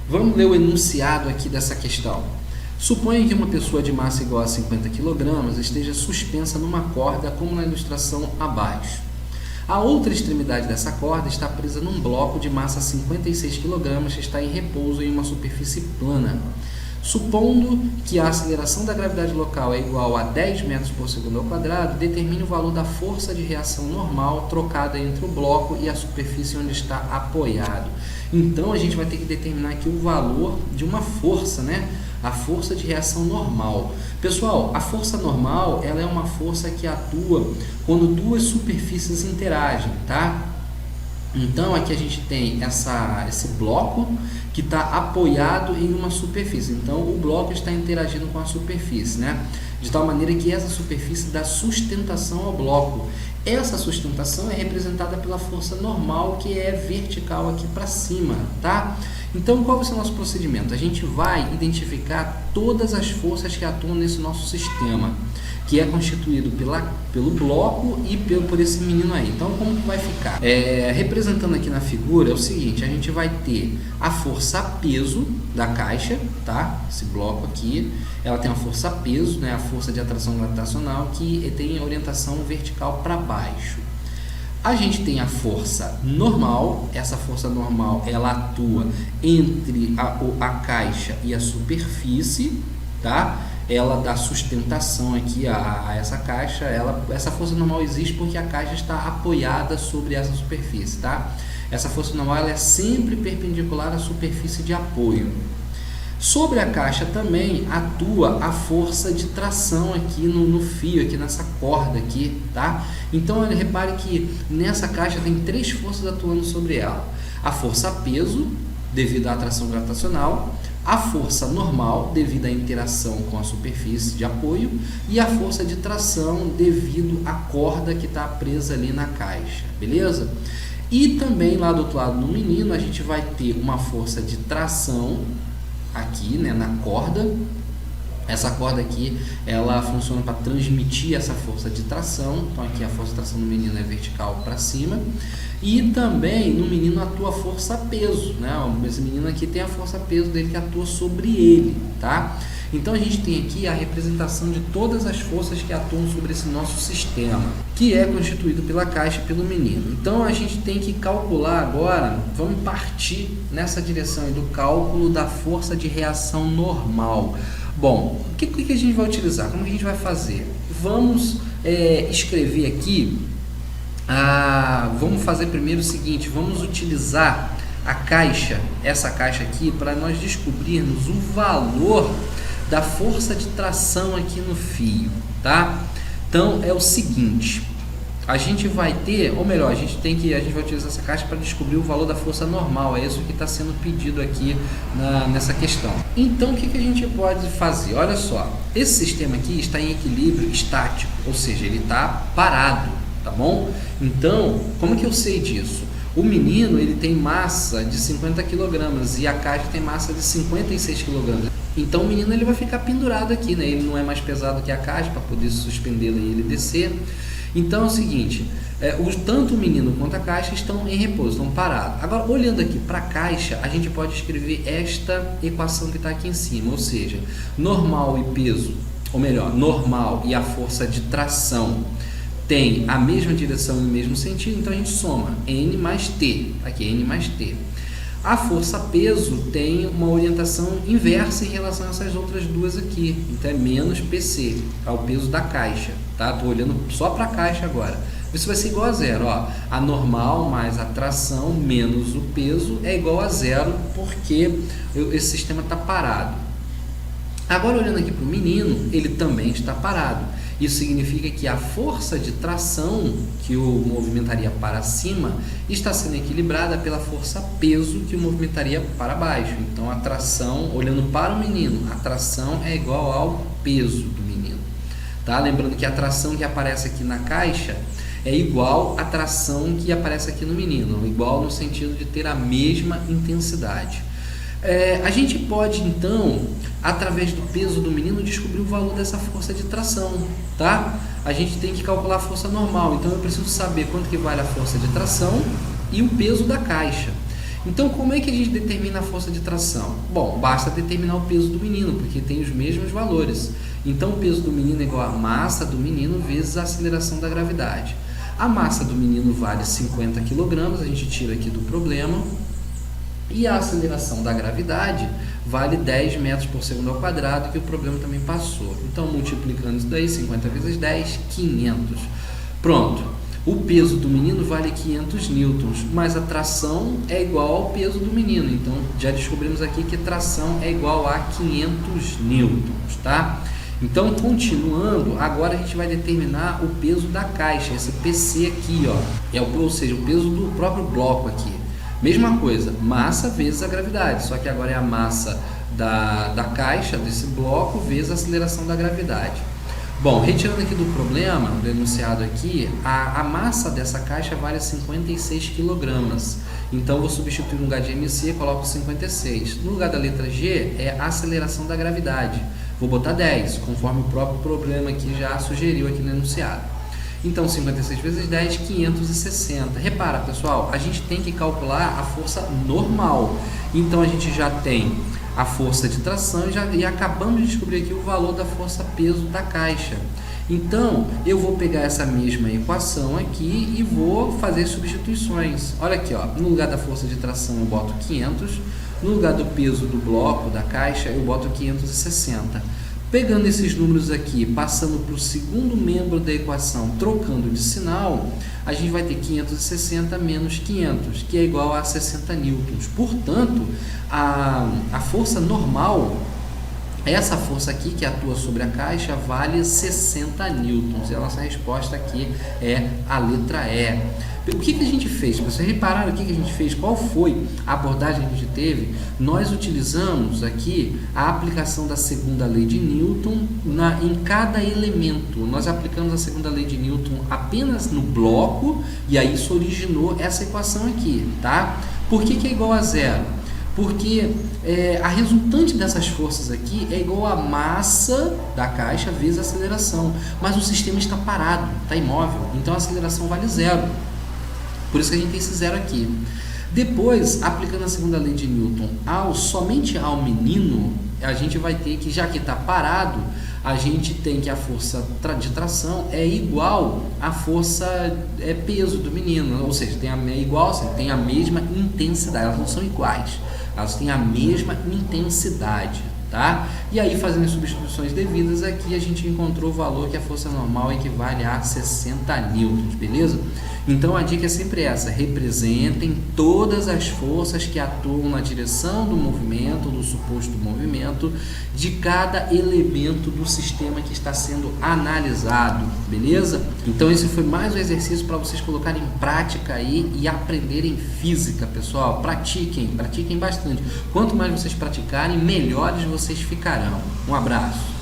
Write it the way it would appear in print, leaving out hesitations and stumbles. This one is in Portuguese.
Vamos ler o enunciado aqui dessa questão. Suponha que uma pessoa de massa igual a 50 kg esteja suspensa numa corda, como na ilustração abaixo. A outra extremidade dessa corda está presa num bloco de massa 56 kg que está em repouso em uma superfície plana. Supondo que a aceleração da gravidade local é igual a 10 metros por segundo ao quadrado, determine o valor da força de reação normal trocada entre o bloco e a superfície onde está apoiado. Então, a gente vai ter que determinar aqui o valor de uma força, né? A força de reação normal. Pessoal, a força normal, ela é uma força que atua quando duas superfícies interagem, tá? Então, aqui a gente tem esse bloco que está apoiado em uma superfície. Então, o bloco está interagindo com a superfície, né? De tal maneira que essa superfície dá sustentação ao bloco. Essa sustentação é representada pela força normal, que é vertical aqui para cima, tá? Então, qual vai ser o nosso procedimento? A gente vai identificar todas as forças que atuam nesse nosso sistema, que é constituído pelo bloco e por esse menino aí. Então, como que vai ficar? Representando aqui na figura, é o seguinte, a gente vai ter a força peso da caixa, tá? Esse bloco aqui, ela tem a força peso, né? A força de atração gravitacional, que tem orientação vertical para baixo. A gente tem a força normal, essa força normal, ela atua entre a caixa e a superfície, tá? Ela dá sustentação aqui a essa caixa, essa força normal existe porque a caixa está apoiada sobre essa superfície, tá? Essa força normal ela é sempre perpendicular à superfície de apoio. Sobre a caixa também atua a força de tração aqui no fio, aqui nessa corda aqui, tá? Então, repare que nessa caixa tem três forças atuando sobre ela. A força peso, devido à atração gravitacional, a força normal, devido à interação com a superfície de apoio, e a força de tração, devido à corda que está presa ali na caixa, beleza? E também lá do outro lado no menino, a gente vai ter uma força de tração, aqui, né, na corda. Essa corda aqui, ela funciona para transmitir essa força de tração. Então aqui a força de tração no menino é vertical para cima. E também no menino atua a força peso, né? Esse menino aqui tem a força peso dele que atua sobre ele, tá? Então a gente tem aqui a representação de todas as forças que atuam sobre esse nosso sistema, que é constituído pela caixa e pelo menino. Então a gente tem que calcular agora, vamos partir nessa direção aí do cálculo da força de reação normal. Bom, o que a gente vai utilizar? Como que a gente vai fazer? Vamos escrever aqui, vamos fazer primeiro o seguinte, vamos utilizar a caixa, essa caixa aqui, para nós descobrirmos o valor da força de tração aqui no fio, tá? Então é o seguinte, a gente vai ter, ou melhor, a gente vai utilizar essa caixa para descobrir o valor da força normal. É isso que está sendo pedido aqui nessa questão. Então o que a gente pode fazer? Olha só, esse sistema aqui está em equilíbrio estático, ou seja, ele está parado, tá bom? Então, como que eu sei disso? O menino ele tem massa de 50 kg e a caixa tem massa de 56 kg. Então o menino ele vai ficar pendurado aqui, né? Ele não é mais pesado que a caixa para poder suspendê-lo e ele descer. Então é o seguinte, tanto o menino quanto a caixa estão em repouso, estão parados. Agora, olhando aqui para a caixa, a gente pode escrever esta equação que está aqui em cima, ou seja, normal e peso, ou melhor, normal e a força de tração tem a mesma direção e o mesmo sentido, então a gente soma N mais T, aqui N mais T. A força peso tem uma orientação inversa em relação a essas outras duas aqui, então é menos PC, é o peso da caixa, tá? Estou olhando só para a caixa agora. Isso vai ser igual a zero, ó. A normal mais a tração menos o peso é igual a zero, porque esse sistema está parado. Agora, olhando aqui para o menino, ele também está parado. Isso significa que a força de tração que o movimentaria para cima está sendo equilibrada pela força peso que o movimentaria para baixo. Então a tração, olhando para o menino, a tração é igual ao peso do menino. Tá? Lembrando que a tração que aparece aqui na caixa é igual à tração que aparece aqui no menino, igual no sentido de ter a mesma intensidade. A gente pode então, através do peso do menino, descobrir o valor dessa força de tração, tá? A gente tem que calcular a força normal, então eu preciso saber quanto que vale a força de tração e o peso da caixa. Então, como é que a gente determina a força de tração? Bom, basta determinar o peso do menino, porque tem os mesmos valores. Então, o peso do menino é igual à massa do menino vezes a aceleração da gravidade. A massa do menino vale 50 kg, a gente tira aqui do problema. E a aceleração da gravidade vale 10 metros por segundo ao quadrado, que o problema também passou. Então, multiplicando isso daí, 50 vezes 10, 500. Pronto. O peso do menino vale 500 newtons, mas a tração é igual ao peso do menino. Então, já descobrimos aqui que tração é igual a 500 newtons, tá? Então, continuando, agora a gente vai determinar o peso da caixa, esse PC aqui, ó. Ou seja, o peso do próprio bloco aqui. Mesma coisa, massa vezes a gravidade, só que agora é a massa da caixa, desse bloco, vezes a aceleração da gravidade. Bom, retirando aqui do problema, do enunciado aqui, a massa dessa caixa vale 56 kg. Então, vou substituir no lugar de MC, coloco 56. No lugar da letra G, é a aceleração da gravidade. Vou botar 10, conforme o próprio problema aqui já sugeriu aqui no enunciado. Então, 56 vezes 10, 560. Repara, pessoal, a gente tem que calcular a força normal. Então, a gente já tem a força de tração e acabamos de descobrir aqui o valor da força-peso da caixa. Então, eu vou pegar essa mesma equação aqui e vou fazer substituições. Olha aqui, ó, no lugar da força de tração eu boto 500, no lugar do peso do bloco, da caixa, eu boto 560. Pegando esses números aqui, passando para o segundo membro da equação, trocando de sinal, a gente vai ter 560 menos 500, que é igual a 60 newtons. Portanto, a força normal, essa força aqui que atua sobre a caixa, vale 60 newtons. E a nossa resposta aqui é a letra E. O que a gente fez? Vocês repararam o que a gente fez? Qual foi a abordagem que a gente teve? Nós utilizamos aqui a aplicação da segunda lei de Newton em cada elemento. Nós aplicamos a segunda lei de Newton apenas no bloco e aí isso originou essa equação aqui, tá? Por que é igual a zero? Porque a resultante dessas forças aqui é igual a massa da caixa vezes a aceleração. Mas o sistema está parado, está imóvel, então a aceleração vale zero. Por isso que a gente tem esse zero aqui. Depois, aplicando a segunda lei de Newton somente ao menino, a gente vai ter que, já que está parado, a gente tem que a força de tração é igual à força peso do menino, ou seja, tem a mesma intensidade, elas não são iguais, elas têm a mesma intensidade, tá? E aí, fazendo as substituições devidas aqui, a gente encontrou o valor que a força normal equivale a 60 newtons, beleza? Então, a dica é sempre essa: representem todas as forças que atuam na direção do movimento, do suposto movimento, de cada elemento do sistema que está sendo analisado, beleza? Então, esse foi mais um exercício para vocês colocarem em prática aí e aprenderem física, pessoal. Pratiquem bastante. Quanto mais vocês praticarem, melhores vocês ficarão. Um abraço.